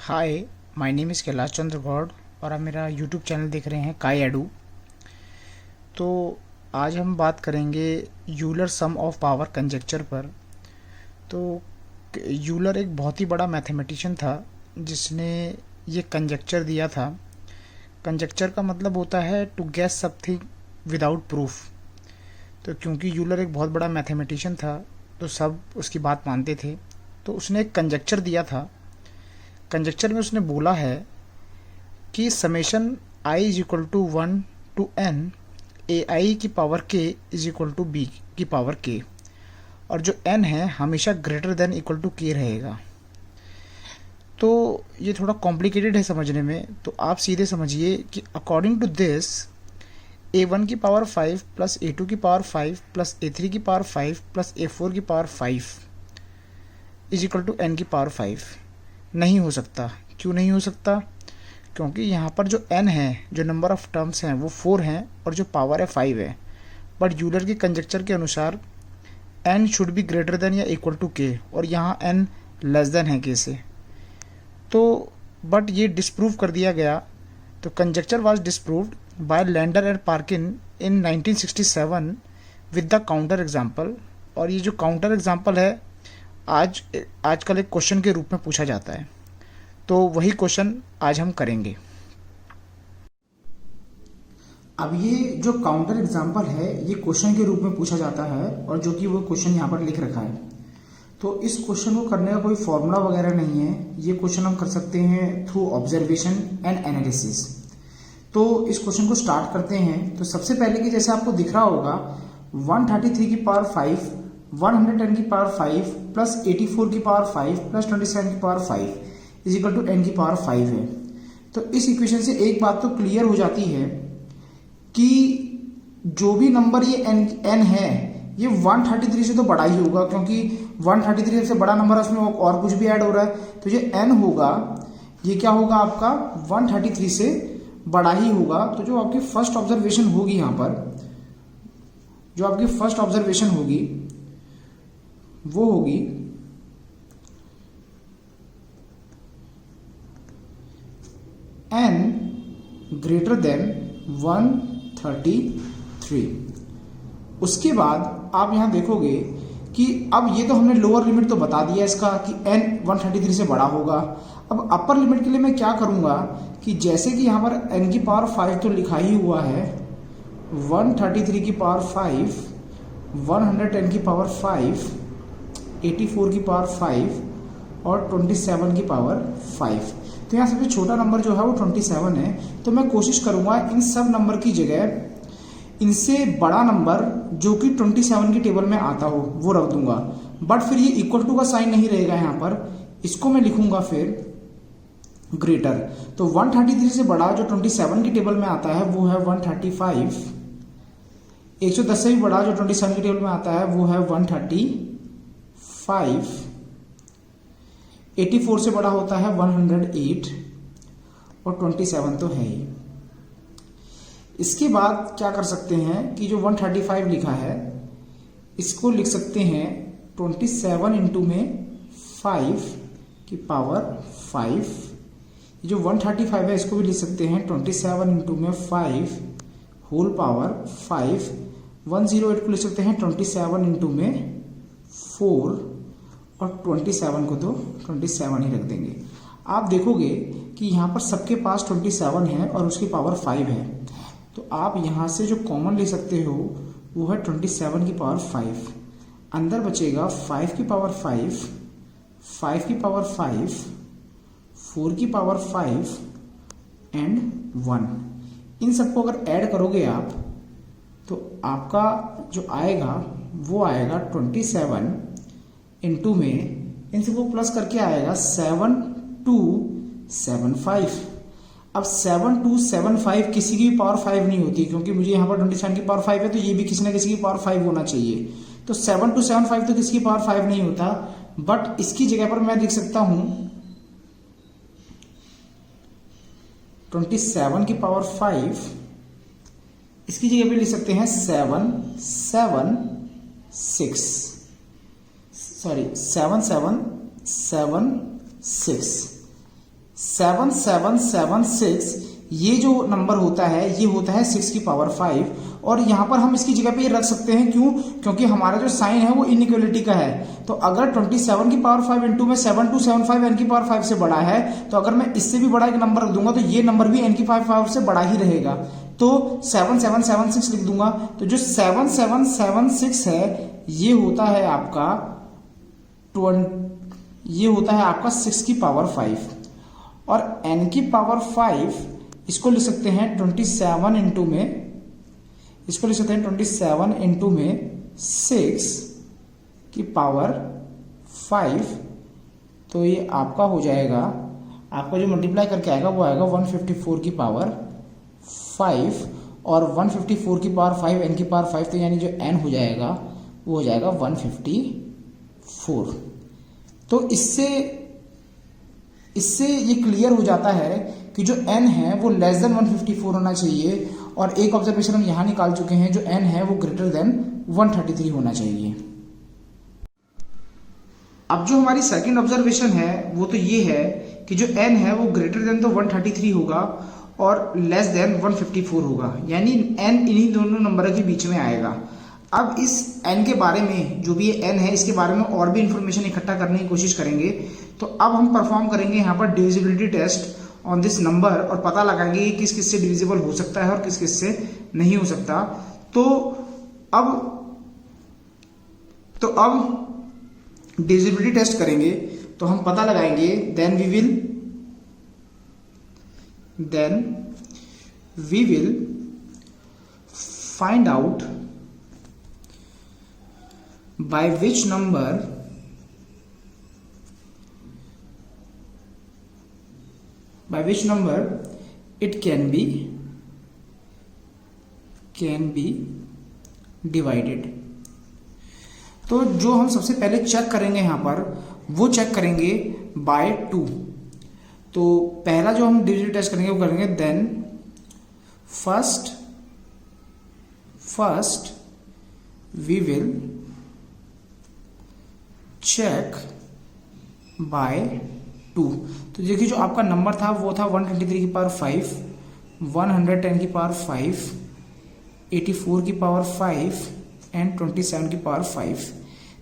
Hi, my name is Kailash Chandra Gaur और आप मेरा यूट्यूब चैनल देख रहे हैं काय एडू। तो आज हम बात करेंगे Euler sum of power conjecture पर। तो यूलर एक बहुत ही बड़ा मैथमेटिशियन था जिसने ये कंजेक्चर दिया था। कंजेक्चर का मतलब होता है to guess something without proof. तो क्योंकि यूलर एक बहुत बड़ा मैथमेटिशियन था तो सब उसकी बात मानते थे, तो उसने एक कंजेक्चर दिया था। कंजेक्चर में उसने बोला है कि summation I is equal to 1 to n A I की power K is equal to B की पावर के, और जो n है हमेशा ग्रेटर देन इक्वल टू के रहेगा। तो ये थोड़ा कॉम्प्लिकेटेड है समझने में, तो आप सीधे समझिए कि अकॉर्डिंग टू दिस a1 की पावर 5 प्लस a2 की पावर 5 प्लस a3 की पावर 5 प्लस a4 की power 5 is equal to n की पावर 5 नहीं हो सकता। क्यों नहीं हो सकता? क्योंकि यहाँ पर जो n है, जो नंबर ऑफ टर्म्स हैं वो 4 हैं और जो पावर है 5 है। बट यूलर के कंजेक्चर के अनुसार n should be greater than या इक्वल टू k, और यहाँ n लेस देन है k से। तो बट ये डिस्प्रूव कर दिया गया। तो conjecture was disproved by Lander and Parkin in 1967 with the counter example. और ये जो काउंटर एग्जाम्पल है आजकल एक क्वेश्चन के रूप में पूछा जाता है, तो वही क्वेश्चन आज हम करेंगे। अब ये जो काउंटर एग्जाम्पल है ये क्वेश्चन के रूप में पूछा जाता है, और जो कि वो क्वेश्चन यहाँ पर लिख रखा है। तो इस क्वेश्चन को करने का कोई फॉर्मूला वगैरह नहीं है। ये क्वेश्चन हम कर सकते हैं थ्रू ऑब्जर्वेशन एंड एनालिसिस। तो इस क्वेश्चन को स्टार्ट करते हैं। तो सबसे पहले कि जैसे आपको दिख रहा होगा 133 की पावर 5, 110 की पावर 5 प्लस 84 की पावर 5 प्लस 27 की power 5 is equal to n की पावर 5 है। तो इस इक्वेशन से एक बात तो क्लियर हो जाती है कि जो भी नंबर ये n है ये 133 से तो बड़ा ही होगा, क्योंकि 133 से बड़ा नंबर है, उसमें और कुछ भी ऐड हो रहा है। तो ये n होगा, ये क्या होगा आपका 133 से बड़ा ही होगा। तो जो आपकी फर्स्ट ऑब्जर्वेशन होगी, यहाँ पर जो आपकी फर्स्ट ऑब्जर्वेशन होगी वो होगी n ग्रेटर देन 133। उसके बाद आप यहां देखोगे कि अब ये तो हमने लोअर लिमिट तो बता दिया इसका कि n 133 से बड़ा होगा। अब अपर लिमिट के लिए मैं क्या करूंगा कि जैसे कि यहां पर n की पावर 5 तो लिखा ही हुआ है, 133 की पावर 5, 110 की पावर 5, 84 की पावर 5 और 27 की पावर 5। तो यहाँ सबसे छोटा नंबर जो है वो 27 है। तो मैं कोशिश करूंगा इन सब नंबर की जगह इनसे बड़ा नंबर जो कि 27 की टेबल में आता हो वो रख दूंगा। बट फिर ये इक्वल टू का साइन नहीं रहेगा यहाँ पर, इसको मैं लिखूंगा फिर ग्रेटर। तो 133 से बड़ा जो 27 की टेबल में आता है वो है 135। 110 से भी बड़ा जो 27 की टेबल में आता है वो है 135। 84 से बड़ा होता है 108 और 27 तो है ही। इसके बाद क्या कर सकते हैं कि जो 135 लिखा है इसको लिख सकते हैं 27 इंटू में 5 की पावर 5। जो 135 है इसको भी लिख सकते हैं 27 इंटू में 5 होल पावर 5। 108 को लिख सकते हैं 27 इंटू में 4 और 27 को तो 27 ही रख देंगे। आप देखोगे कि यहाँ पर सबके पास 27 है और उसकी पावर 5 है। तो आप यहाँ से जो कॉमन ले सकते हो वो है 27 की पावर 5। अंदर बचेगा 5 की पावर 5, 5 की पावर 5, 4 की पावर 5 एंड 1। इन सबको अगर ऐड करोगे आप तो आपका जो आएगा वो आएगा 27 इंटू में इन सबको प्लस करके आएगा 7275। अब 7275 किसी की भी पावर 5 नहीं होती, क्योंकि मुझे यहाँ पर 27 की पावर 5 है तो ये भी किसी ना किसी की पावर 5 होना चाहिए। तो 7275 तो किसी की पावर 5 नहीं होता। बट इसकी जगह पर मैं लिख सकता हूं 27 की पावर 5, इसकी जगह पे लिख सकते हैं 7776। 7776 ये जो नंबर होता है ये होता है 6 की पावर 5, और यहां पर हम इसकी जगह पे ये रख सकते हैं, क्यों? क्योंकि हमारा जो साइन है वो इनइक्वालिटी का है। तो अगर 27 की पावर 5 इंटू में 7275 n की पावर 5 से बड़ा है, तो अगर मैं इससे भी बड़ा एक नंबर रख दूंगा तो ये नंबर भी n की पावर से बड़ा ही रहेगा। तो 7776 लिख दूंगा। तो जो 7776 है ये होता है आपका 6 की पावर 5, और n की पावर 5 इसको लिख सकते हैं 27 इंटू में, इसको लिख सकते हैं 27 इंटू में 6 की पावर 5। तो ये आपका हो जाएगा, आपका जो मल्टीप्लाई करके आएगा वो आएगा 154 की पावर 5, और 154 की पावर 5 n की पावर 5, तो यानी जो n हो जाएगा वो हो जाएगा 154। तो इससे ये क्लियर हो जाता है कि जो n है वो लेस देन 154 होना चाहिए, और एक ऑब्जर्वेशन हम यहां निकाल चुके हैं, जो n है वो ग्रेटर देन 133 होना चाहिए। अब जो हमारी सेकंड ऑब्जर्वेशन है वो तो ये है कि जो n है वो ग्रेटर देन तो 133 होगा और लेस देन 154 होगा, यानी n इन्हीं दोनों नंबर के बीच में आएगा। अब इस n के बारे में, जो भी ये n है, इसके बारे में और भी इंफॉर्मेशन इकट्ठा करने की कोशिश करेंगे। तो अब हम परफॉर्म करेंगे यहाँ पर divisibility test on this number, और पता लगाएंगे कि किस किस से डिविजिबल हो सकता है और किस किस से नहीं हो सकता। तो अब डिविजिबिलिटी टेस्ट करेंगे, तो हम पता लगाएंगे, then we will find out by which number it can be divided। तो जो हम सबसे पहले चेक करेंगे यहां पर, वो चेक करेंगे बाय 2। तो पहला जो हम डिविजिबिलिटी टेस्ट करेंगे वो करेंगे, then first we will check by 2। तो देखिए जो आपका नंबर था वो था 123 की पावर 5, 110 की पावर 5, 84 की पावर 5 एंड 27 की पावर 5।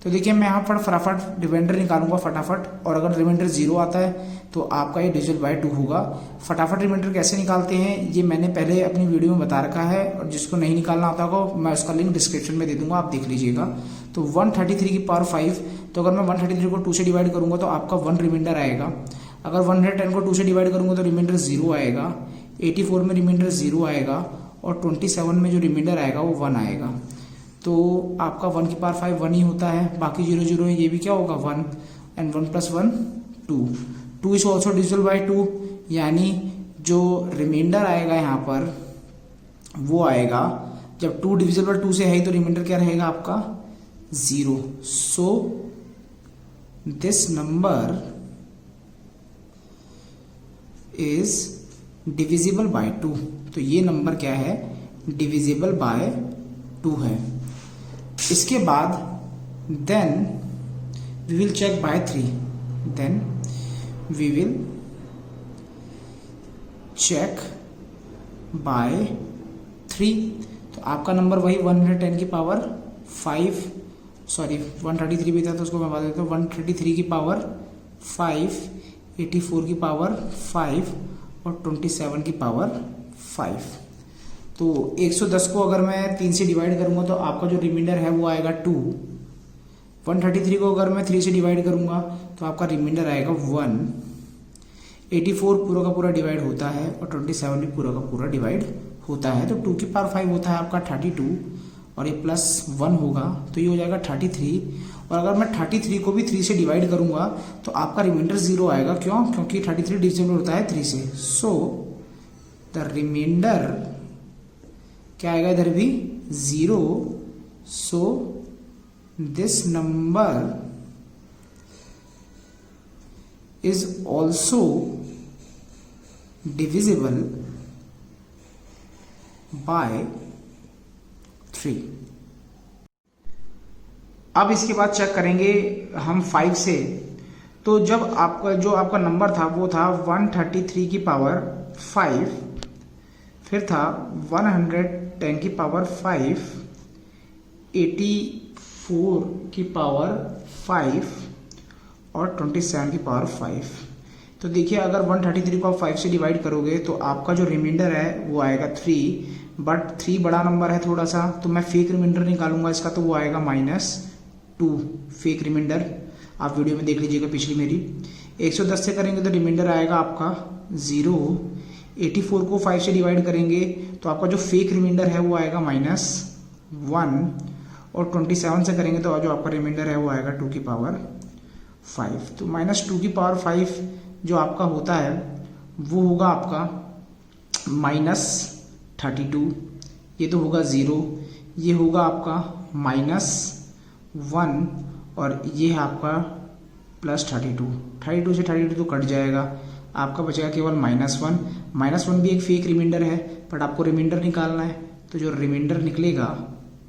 तो देखिए मैं यहाँ पर फटाफट रिमाइंडर निकालूंगा फटाफट, और अगर रिमाइंडर 0 आता है तो आपका ये डिविजिबल बाय 2 होगा। फटाफट रिमाइंडर कैसे निकालते हैं ये मैंने पहले अपनी वीडियो में बता रखा है, और जिसको नहीं निकालना आता होगा मैं उसका लिंक डिस्क्रिप्शन में दे दूंगा, आप देख लीजिएगा। तो 133 की पावर 5, तो अगर मैं 133 को 2 से डिवाइड करूंगा तो आपका 1 रिमाइंडर आएगा। अगर 110 को 2 से डिवाइड करूंगा तो रिमाइंडर 0 आएगा, 84 में रिमाइंडर 0 आएगा, और 27 में जो रिमाइंडर आएगा वो 1 आएगा। तो आपका 1 की पावर 5 1 ही होता है, बाकी 0 0 है, ये भी क्या होगा 1, and 1 + 1 2। 2 is also divisible by 2, यानी जो रिमाइंडर आएगा यहाँ पर वो आएगा, जब 2 डिविजिबल 2 से है तो रिमाइंडर क्या रहेगा आपका 0। So this number is divisible by 2। तो ये नंबर क्या है, डिविजिबल बाय 2 है। इसके बाद then we will check by 3, then we will check by 3। तो आपका नंबर वही 110 की पावर 5, सॉरी 133 भी था तो उसको मैं बता देता हूँ, 133 की पावर 5, 84 की पावर 5 और 27 की पावर 5। तो 110 को अगर मैं 3 से डिवाइड करूंगा तो आपका जो रिमाइंडर है वो आएगा 2। 133 को अगर मैं 3 से डिवाइड करूंगा तो आपका रिमाइंडर आएगा 1। 84 पूरा का पूरा डिवाइड होता है और 27 भी पूरा का पूरा डिवाइड होता है, तो 2 की पावर 5 होता है आपका 32, और ये +1 होगा तो ये हो जाएगा 33। और अगर मैं 33 को भी 3 से डिवाइड करूंगा तो आपका रिमाइंडर 0 आएगा, क्यों? क्योंकि 33 डिविजिबल होता है 3 से। सो द रिमाइंडर क्या आएगा इधर भी 0। So this number is also divisible by 3। अब इसके बाद चेक करेंगे हम 5 से, तो जब आपका जो आपका नंबर था वो था 133 की पावर 5, फिर था 110 की पावर 5, 84 की पावर 5 और 27 की पावर 5। तो देखिए अगर 133 को आप 5 से डिवाइड करोगे तो आपका जो रिमाइंडर है वो आएगा 3, बट 3 बड़ा नंबर है थोड़ा सा, तो मैं फेक रिमाइंडर निकालूंगा इसका, तो वो आएगा -2 फेक रिमाइंडर। आप वीडियो में देख लीजिएगा पिछली मेरी। 110 से करेंगे तो रिमाइंडर आएगा आपका 0। 84 को 5 से डिवाइड करेंगे तो आपका जो फेक रिमाइंडर है वो आएगा -1, और 27 से करेंगे तो जो आपका रिमाइंडर है वो आएगा 2 की पावर 5। तो -2 की पावर 5 जो आपका होता है वो होगा आपका -32, ये तो होगा 0, ये होगा आपका -1 और ये है आपका +32। 32 से 32 तो कट जाएगा, आपका बचेगा केवल -1। -1 भी एक फेक रिमाइंडर है, बट आपको रिमाइंडर निकालना है, तो जो रिमाइंडर निकलेगा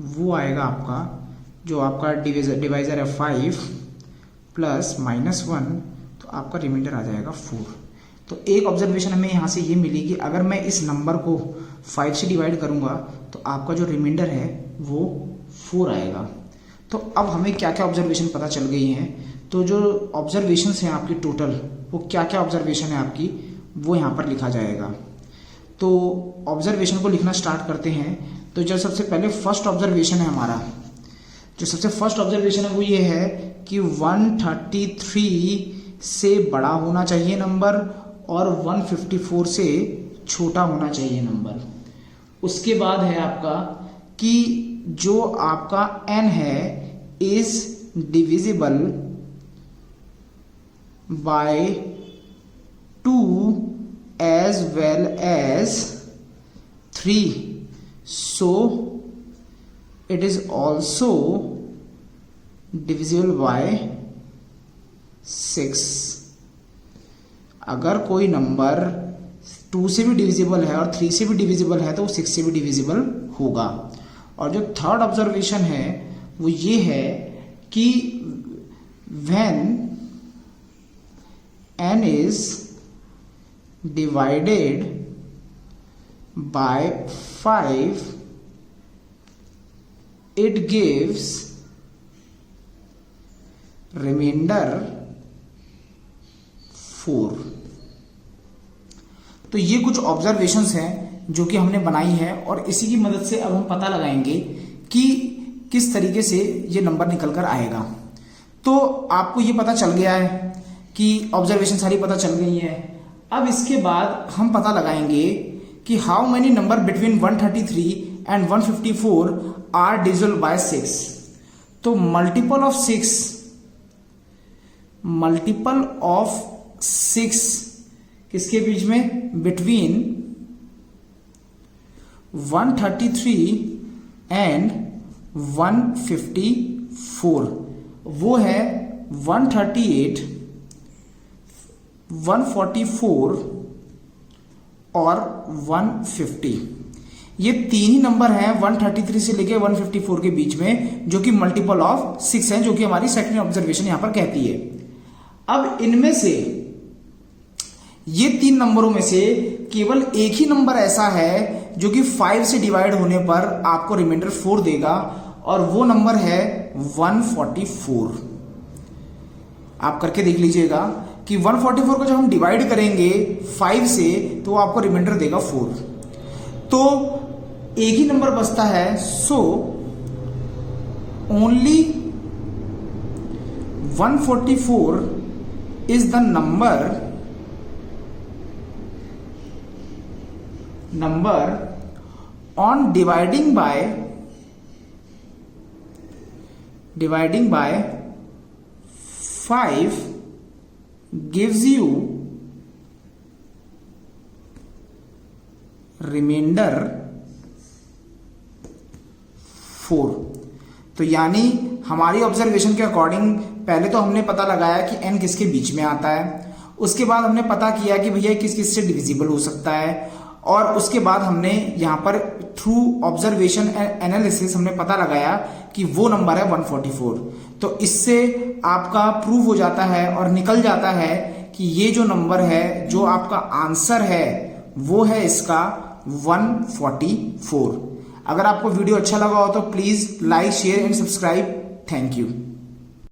वो आएगा आपका, जो आपका डिवाइजर है 5 प्लस -1, तो आपका रिमाइंडर आ जाएगा 4। तो एक ऑब्जर्वेशन हमें यहाँ से ये मिली कि अगर मैं इस नंबर को 5 से डिवाइड करूँगा तो आपका जो रिमाइंडर है वो 4 आएगा। तो अब हमें क्या क्या ऑब्जर्वेशन पता चल गई हैं। तो जो ऑब्जर्वेशंस हैं आपकी टोटल, वो क्या क्या ऑब्जर्वेशन है आपकी, वो यहाँ पर लिखा जाएगा। तो ऑब्जर्वेशन को लिखना स्टार्ट करते हैं। तो जो सबसे पहले फर्स्ट ऑब्जर्वेशन है हमारा, जो सबसे फर्स्ट ऑब्जर्वेशन है वो ये है कि 133 से बड़ा होना चाहिए नंबर और 154 से छोटा होना चाहिए नंबर। उसके बाद है आपका कि जो आपका n है is divisible by 2 as well as 3, so it is also divisible by 6। अगर कोई नंबर 2 से भी डिविजिबल है और 3 से भी डिविजिबल है तो वो 6 से भी डिविजिबल होगा। और जो थर्ड ऑब्जर्वेशन है वो ये है कि when n is divided by 5 it gives remainder 4। तो ये कुछ ऑब्जर्वेशंस हैं जो कि हमने बनाई है और इसी की मदद से अब हम पता लगाएंगे कि किस तरीके से ये नंबर निकल कर आएगा। तो आपको ये पता चल गया है कि ऑब्जर्वेशन सारी पता चल गई है। अब इसके बाद हम पता लगाएंगे कि how many number between 133 and 154 are divisible by 6। तो मल्टीपल ऑफ 6 किसके बीच में, बिटवीन 133 एंड 154, वो है 138, 144 और 150। ये तीन ही नंबर हैं 133 से लेके 154 के बीच में, जो कि मल्टीपल ऑफ 6 हैं, जो कि हमारी सेकंड ऑब्जर्वेशन यहां पर कहती है। अब इनमें से ये तीन नंबरों में से केवल एक ही नंबर ऐसा है जो कि 5 से डिवाइड होने पर आपको रिमाइंडर 4 देगा, और वो नंबर है 144। आप करके देख लीजिएगा कि 144 को जब हम डिवाइड करेंगे 5 से तो आपको रिमाइंडर देगा 4। तो एक ही नंबर बचता है, so only 144 is the number on dividing by 5 gives you remainder 4। तो यानी हमारी ऑब्जर्वेशन के अकॉर्डिंग पहले तो हमने पता लगाया कि n किसके बीच में आता है, उसके बाद हमने पता किया कि भैया किस किस से डिविजिबल हो सकता है, और उसके बाद हमने यहाँ पर थ्रू ऑब्जर्वेशन एंड एनालिसिस हमने पता लगाया कि वो नंबर है 144। तो इससे आपका प्रूव हो जाता है और निकल जाता है कि ये जो नंबर है, जो आपका आंसर है, वो है इसका 144। अगर आपको वीडियो अच्छा लगा हो तो please like, share and subscribe. Thank you.